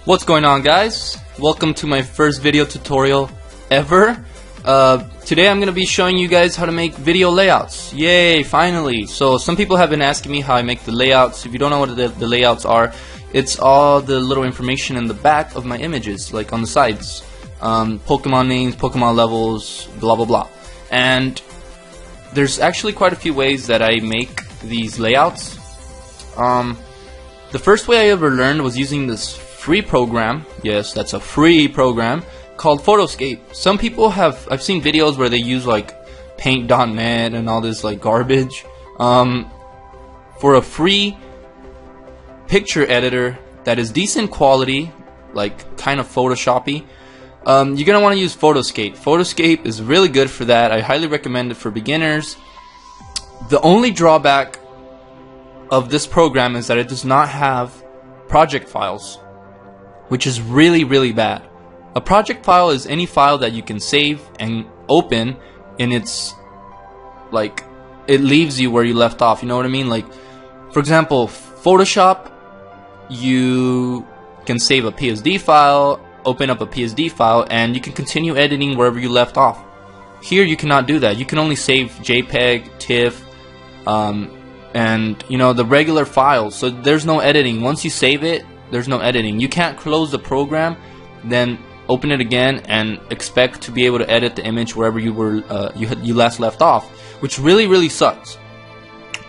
What's going on, guys? Welcome to my first video tutorial ever. Today I'm going to be showing you guys how to make video layouts. Yay, finally! So some people have been asking me how I make the layouts. If you don't know what the layouts are, it's all the little information in the back of my images, like on the sides. Pokemon names, Pokemon levels, blah blah blah. And there's actually quite a few ways that I make these layouts. The first way I ever learned was using this free program. Yes, that's a free program called Photoscape. Some people I've seen videos where they use like paint.net and all this like garbage. For a free picture editor that is decent quality, like kind of Photoshoppy, you're gonna want to use Photoscape. Photoscape is really good for that. I highly recommend it for beginners. The only drawback of this program is that it does not have project files, which is really bad. A project file is any file that you can save and open, and it's like it leaves you where you left off. You know what I mean? Like, for example, Photoshop, you can save a PSD file, open up a PSD file, and you can continue editing wherever you left off. Here you cannot do that. You can only save JPEG, TIFF, and you know, the regular files. So there's no editing. Once you save it, there's no editing. You can't close the program, then open it again and expect to be able to edit the image wherever you were you last left off, which really sucks.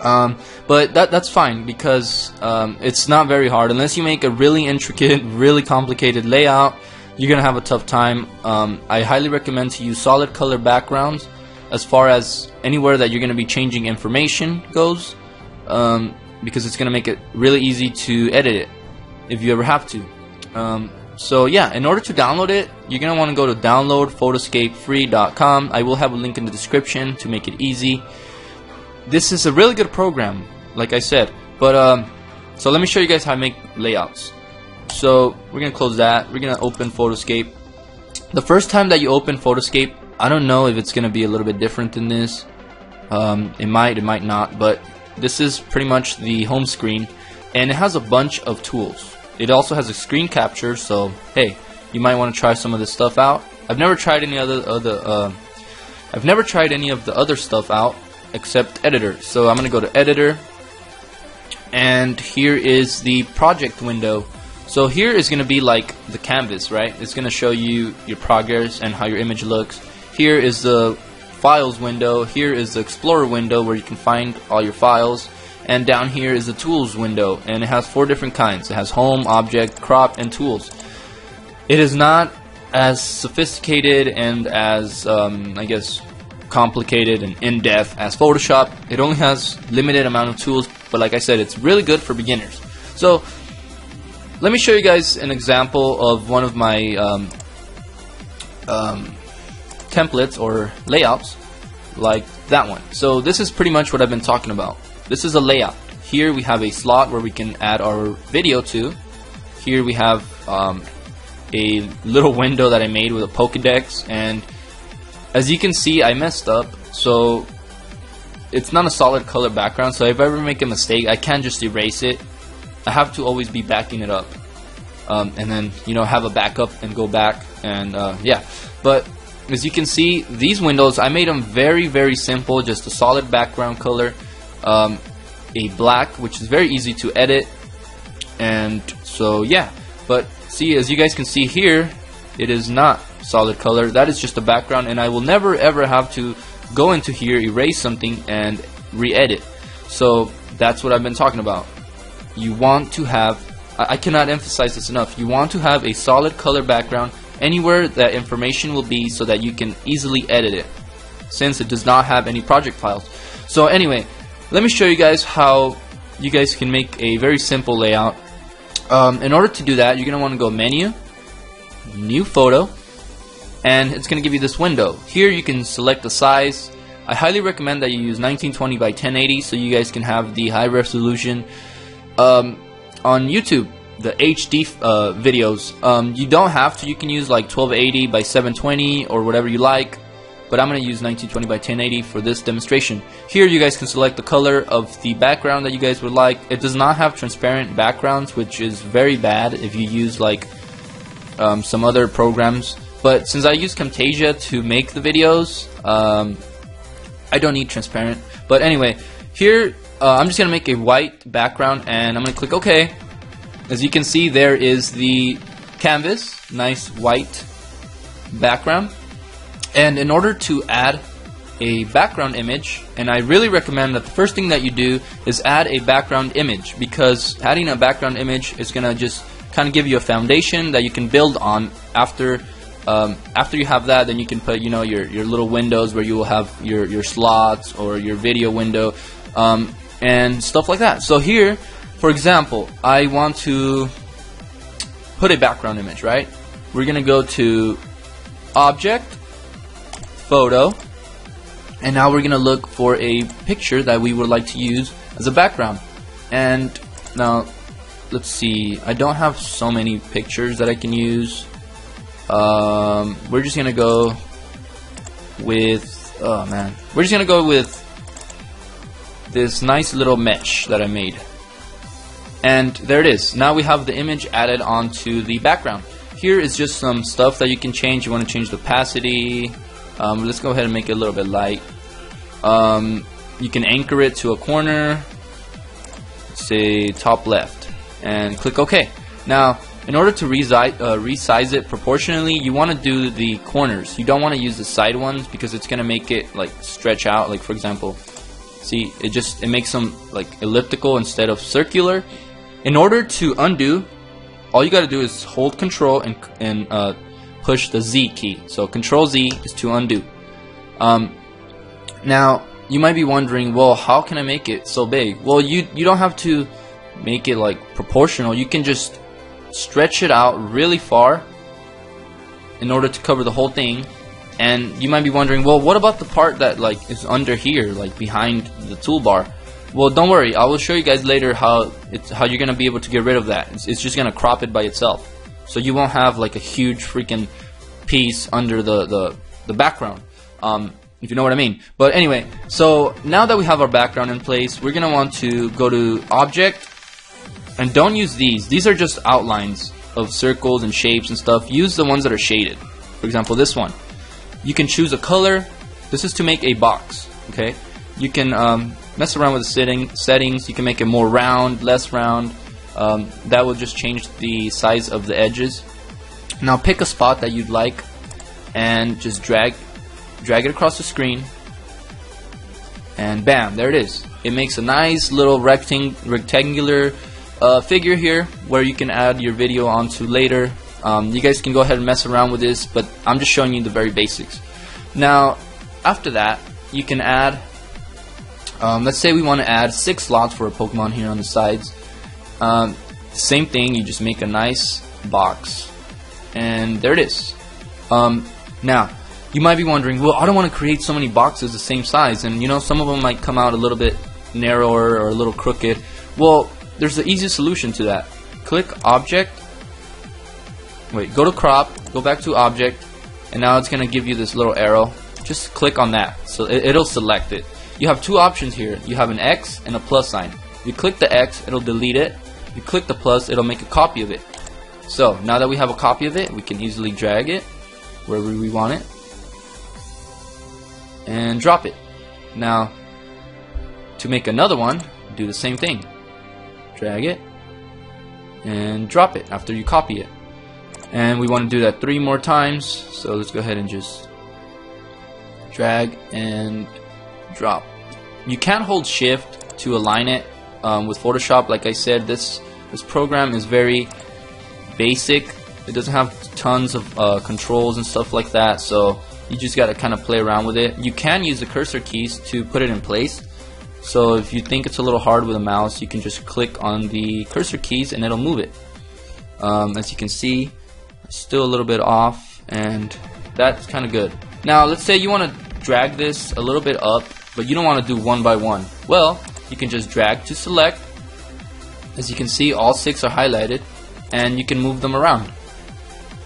But that's fine, because it's not very hard. Unless you make a really intricate, really complicated layout, you're gonna have a tough time. I highly recommend to use solid color backgrounds as far as anywhere that you're gonna be changing information goes, because it's gonna make it really easy to edit it if you ever have to. So yeah, in order to download it, you're gonna want to go to downloadphotoscapefree.com. I will have a link in the description to make it easy. This is a really good program, like I said. But so let me show you guys how I make layouts. So we're gonna close that. We're gonna open Photoscape. The first time that you open Photoscape, I don't know if it's gonna be a little bit different than this. It might not. But this is pretty much the home screen, and it has a bunch of tools. It also has a screen capture, so hey, you might want to try some of this stuff out. I've never tried any of the other stuff out except editor. So I'm gonna go to editor, and here is the project window. So here is gonna be like the canvas, right? It's gonna show you your progress and how your image looks. Here is the files window. Here is the explorer window where you can find all your files. And down here is the tools window, and it has 4 different kinds. It has home, object, crop, and tools. It is not as sophisticated and as I guess complicated and in-depth as Photoshop. It only has limited amount of tools, but like I said, it's really good for beginners. So let me show you guys an example of one of my templates or layouts, like that one. So this is pretty much what I've been talking about. This is a layout. Here we have a slot where we can add our video to. Here we have a little window that I made with a Pokédex, and as you can see, I messed up, so it's not a solid color background. So if I ever make a mistake, I can't just erase it. I have to always be backing it up, and then, you know, have a backup and go back, and yeah. But as you can see, these windows, I made them very simple, just a solid background color. A black, which is very easy to edit, and so yeah. But see, as you guys can see here, it is not solid color. That is just a background, and I will never ever have to go into here, erase something, and re-edit. So that's what I've been talking about. You want to have, I cannot emphasize this enough, you want to have a solid color background anywhere that information will be, so that you can easily edit it, since it does not have any project files. So anyway, let me show you guys how you guys can make a very simple layout. In order to do that, you're going to want to go Menu, New Photo, and it's going to give you this window. Here you can select the size. I highly recommend that you use 1920 by 1080 so you guys can have the high resolution. On YouTube, the HD videos, you don't have to. You can use like 1280 by 720 or whatever you like. but I'm going to use 1920 by 1080 for this demonstration. Here you guys can select the color of the background that you guys would like. It does not have transparent backgrounds, which is very bad if you use like some other programs, but since I use Camtasia to make the videos, I don't need transparent. But anyway, here I'm just gonna make a white background, and I'm gonna click OK. As you can see, there is the canvas, nice white background. And in order to add a background image, and I really recommend that the first thing that you do is add a background image, because adding a background image is gonna just kind of give you a foundation that you can build on. After you have that, then you can put, you know, your little windows where you will have your slots or your video window, and stuff like that. So here, for example, I want to put a background image, right? We're gonna go to Object, Photo, and now we're gonna look for a picture that we would like to use as a background. And now let's see, I don't have so many pictures that I can use. We're just gonna go with, oh man, we're just gonna go with this nice little mesh that I made. And there it is. Now we have the image added onto the background. Here is just some stuff that you can change. You want to change the opacity. Let's go ahead and make it a little bit light. You can anchor it to a corner, say top left, and click OK. Now, in order to resize it proportionally, you want to do the corners. You don't want to use the side ones, because it's going to make it like stretch out. Like, for example, see, it makes them like elliptical instead of circular. In order to undo, all you got to do is hold Control and push the Z key. So Control Z is to undo. Now you might be wondering, well, how can I make it so big? Well, you don't have to make it like proportional. You can just stretch it out really far in order to cover the whole thing. And you might be wondering, well, what about the part that like is under here, like behind the toolbar? Well, don't worry, I will show you guys later how you're gonna be able to get rid of that. It's just gonna crop it by itself, so you won't have like a huge freaking piece under the background, if you know what I mean. But anyway, so now that we have our background in place, we're gonna want to go to Object, and don't use these. These are just outlines of circles and shapes and stuff. Use the ones that are shaded. For example, this one. You can choose a color. This is to make a box. Okay. You can mess around with the settings. You can make it more round, less round. That will just change the size of the edges. Now pick a spot that you'd like and just drag it across the screen, and bam, there it is. It makes a nice little rectangular figure here where you can add your video onto later. You guys can go ahead and mess around with this, but I'm just showing you the very basics. Now after that, you can add, let's say we want to add 6 slots for a Pokemon here on the sides. Same thing, you just make a nice box, and there it is. Now you might be wondering, well, I don't want to create so many boxes the same size, and you know, some of them might come out a little bit narrower or a little crooked. Well, there's the easiest solution to that. Click Object, go to Crop, go back to Object, and now it's gonna give you this little arrow. Just click on that, so it'll select it. You have 2 options here. You have an X and a plus sign. You click the X, it'll delete it. You click the plus, it'll make a copy of it. So now that we have a copy of it, we can easily drag it wherever we want it and drop it. Now to make another one, do the same thing. Drag it and drop it after you copy it. And we want to do that 3 more times, so let's go ahead and just drag and drop. You can hold Shift to align it with Photoshop. Like I said, this program is very basic. It doesn't have tons of controls and stuff like that, so you just got to kind of play around with it. You can use the cursor keys to put it in place. So if you think it's a little hard with a mouse, you can just click on the cursor keys and it'll move it. As you can see, still a little bit off, and that's kind of good. Now let's say you want to drag this a little bit up, but you don't want to do one by one. Well, you can just drag to select. As you can see, all 6 are highlighted, and you can move them around,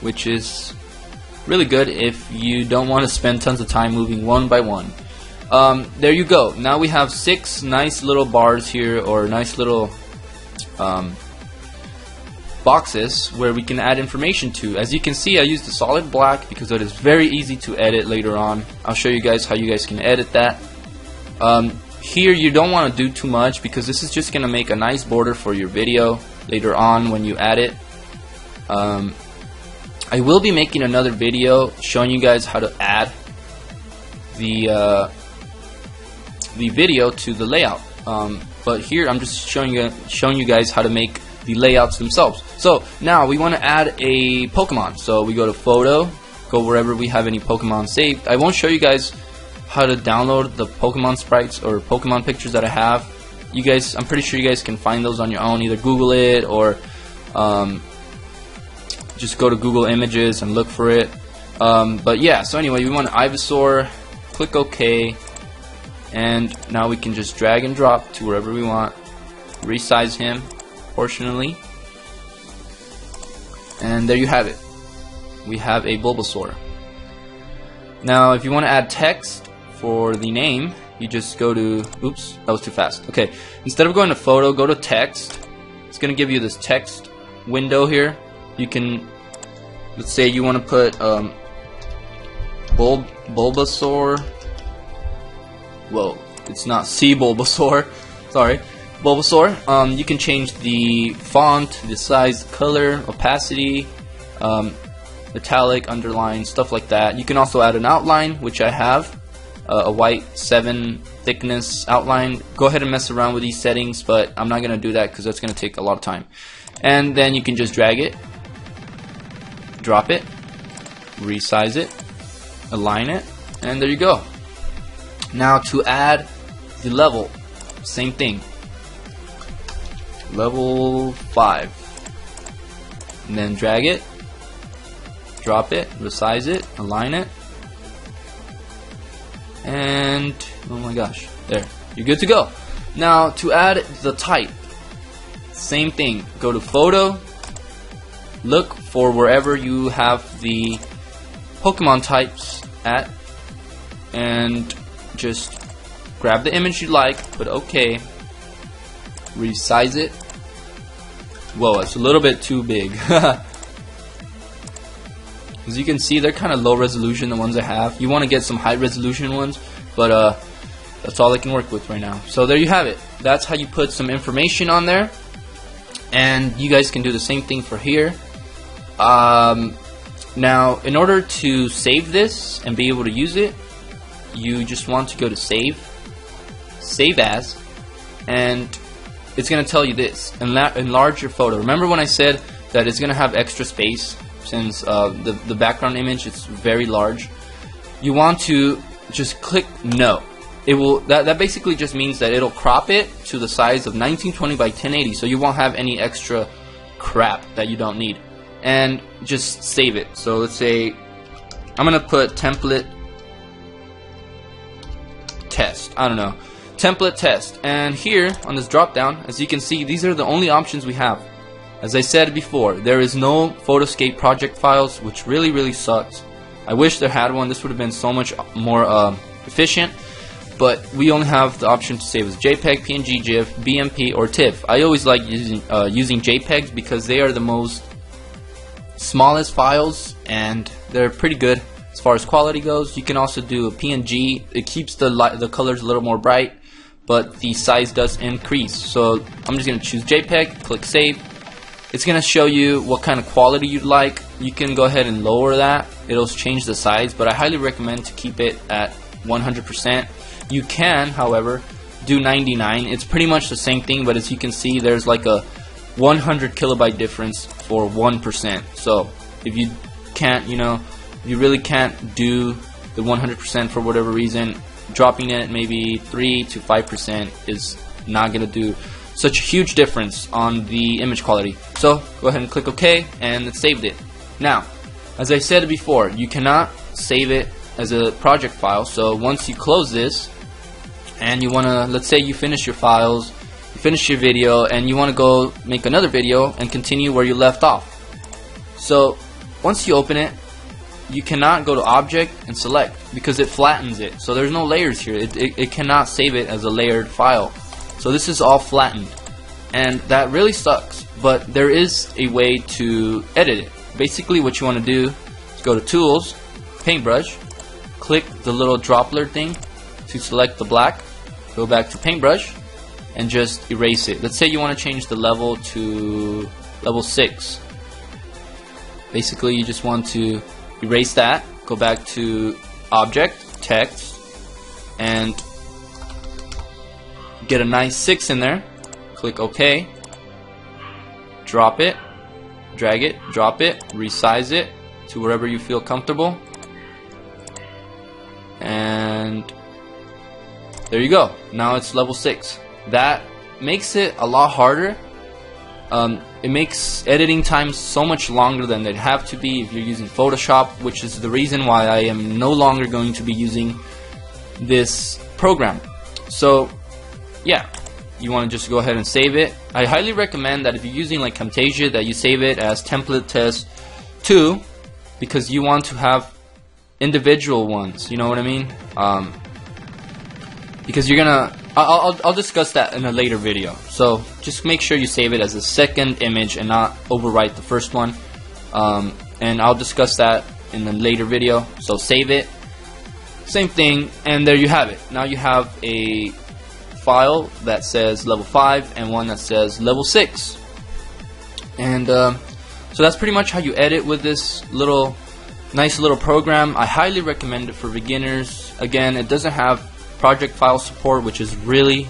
which is really good if you don't want to spend tons of time moving one by one. There you go. Now we have 6 nice little bars here, or nice little boxes where we can add information to. As you can see, I used the solid black because it is very easy to edit later on. I'll show you guys how you guys can edit that. Here you don't want to do too much because this is just going to make a nice border for your video later on when you add it. I will be making another video showing you guys how to add the video to the layout. But here I'm just showing you guys how to make the layouts themselves. So now we want to add a Pokemon. So we go to Photo, go wherever we have any Pokemon saved. I won't show you guys how to download the Pokemon sprites or Pokemon pictures that I have. You guys, I'm pretty sure you guys can find those on your own. Either Google it or just go to Google Images and look for it. But yeah, so anyway, we want Ivysaur, click OK, and now we can just drag and drop to wherever we want, resize him proportionally, and there you have it. We have a Bulbasaur. Now if you want to add text for the name, you just go to, oops, that was too fast. Okay, instead of going to Photo, go to Text. It's going to give you this text window here. You can, let's say you want to put Bulbasaur. Whoa, it's not C Bulbasaur. Sorry, Bulbasaur. You can change the font, the size, the color, opacity, italic, underline, stuff like that. You can also add an outline, which I have, a white 7 thickness outline. Go ahead and mess around with these settings, but I'm not going to do that because that's going to take a lot of time. And then you can just drag it, drop it, resize it, align it, and there you go. Now to add the level, same thing, level 5, and then drag it, drop it, resize it, align it, and oh my gosh, there, you're good to go. Now to add the type, same thing, go to Photo, look for wherever you have the Pokemon types at, and just grab the image you like, put OK, resize it. Whoa, it's a little bit too big. As you can see, they're kind of low resolution, the ones I have. You want to get some high resolution ones, but that's all I can work with right now. So there you have it. That's how you put some information on there, and you guys can do the same thing for here. Now in order to save this and be able to use it, you just want to go to Save As, and it's going to tell you this, enlarge your photo. Remember when I said that it's going to have extra space since the background image is very large? You want to just click No. It will, that basically just means that it'll crop it to the size of 1920 by 1080, so you won't have any extra crap that you don't need. And just save it. So let's say I'm gonna put template test, I don't know, template test, and here on this drop down, as you can see, these are the only options we have. As I said before, there is no Photoscape project files, which really sucks. I wish there had one. This would have been so much more efficient, but we only have the option to save as JPEG, PNG, GIF, BMP, or TIFF. I always like using JPEGs because they are the most smallest files and they're pretty good as far as quality goes. You can also do a PNG. It keeps the colors a little more bright, but the size does increase. So I'm just going to choose JPEG, click Save. It's going to show you what kind of quality you'd like. You can go ahead and lower that. It'll change the size, but I highly recommend to keep it at 100%. You can, however, do 99. It's pretty much the same thing, but as you can see, there's like a 100 kilobyte difference for 1%. So if you can't, you really can't do the 100% for whatever reason, dropping it maybe 3 to 5% is not going to do such a huge difference on the image quality. So go ahead and click OK, and it saved it. Now, as I said before, you cannot save it as a project file. So once you close this and you want to, let's say you finish your files, you finish your video, and you want to go make another video and continue where you left off. So once you open it, you cannot go to Object and Select because it flattens it. So there's no layers here. It cannot save it as a layered file. So this is all flattened. and that really sucks. But there is a way to edit it. Basically, what you want to do is go to Tools, Paintbrush, click the little droplet thing to select the black, go back to Paintbrush, and just erase it. Let's say you want to change the level to level 6. Basically, you just want to erase that, go back to Object, Text, and get a nice 6 in there. Click OK. Drop it, drag it, drop it, resize it to wherever you feel comfortable. And there you go. Now it's level 6. That makes it a lot harder. It makes editing time so much longer than they'd have to be if you're using Photoshop, which is the reason why I am no longer going to be using this program. So yeah, you want to just go ahead and save it. I highly recommend that if you're using like Camtasia, that you save it as template test 2, because you want to have individual ones, you know what I mean? Because you're gonna I'll discuss that in a later video, so just make sure you save it as a second image and not overwrite the first one, and I'll discuss that in a later video. So save it, same thing, and there you have it. Now you have a file that says level 5 and one that says level 6, and so that's pretty much how you edit with this nice little program. I highly recommend it for beginners. Again, it doesn't have project file support, which is really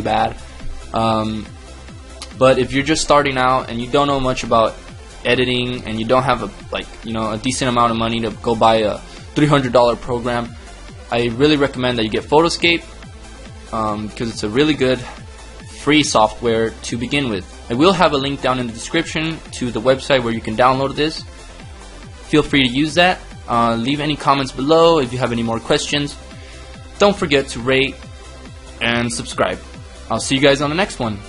bad, but if you're just starting out and you don't know much about editing and you don't have a decent amount of money to go buy a $300 program, I really recommend that you get Photoscape, because it's a really good free software to begin with. I will have a link down in the description to the website where you can download this. Feel free to use that. Leave any comments below if you have any more questions. Don't forget to rate and subscribe. I'll see you guys on the next one.